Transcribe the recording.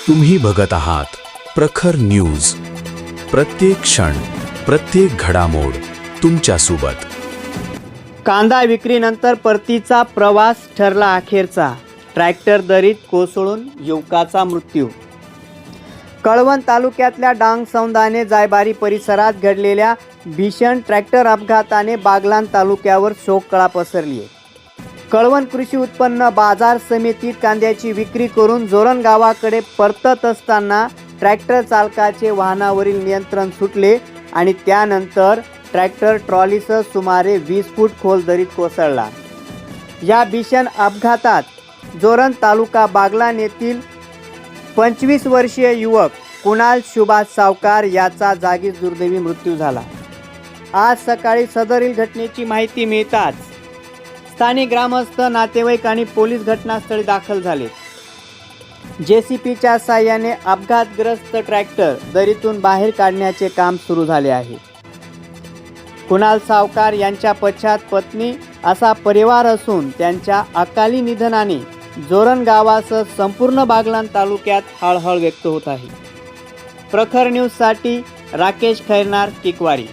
तुम्ही बघत आहात प्रखर न्यूज. प्रत्येक क्षण, प्रत्येक घडामोड तुमच्या सोबत. कांदा विक्रीनंतर परतीचा प्रवास ठरला अखेरचा. ट्रॅक्टर दरीत कोसळून युवकाचा मृत्यू. कळवण तालुक्यातल्या डांग सौंदाने जायबारी परिसरात घडलेल्या भीषण ट्रॅक्टर अपघाताने बागलाण तालुक्यावर शोककळा पसरली आहे. कळवण कृषी उत्पन्न बाजार समितीत कांद्याची विक्री करून जोरण गावाकडे परतत असताना ट्रॅक्टर चालकाचे वाहनावरील नियंत्रण सुटले आणि त्यानंतर ट्रॅक्टर ट्रॉलीसह सुमारे 20 फूट खोल दरीत कोसळला. या भीषण अपघातात जोरण तालुका बागलाण येथील 25 वर्षीय युवक कुणाल सुभाष सावकार याचा जागीच दुर्दैवी मृत्यू झाला. आज सकाळी सदरील घटनेची माहिती मिळताच स्थानिक ग्रामस्थ, नातेवाईक आणि पोलीस घटनास्थळी दाखल झाले. JCPच्या साहाय्याने अपघातग्रस्त ट्रॅक्टर दरीतून बाहेर काढण्याचे काम सुरू झाले आहे. कुणाल सावकार यांच्या पश्चात पत्नी असा परिवार असून त्यांच्या अकाली निधनाने जोरण गावासह संपूर्ण बागलाण तालुक्यात हळहळ व्यक्त होत आहे. प्रखर न्यूजसाठी राकेश खैरनार, किकवारी.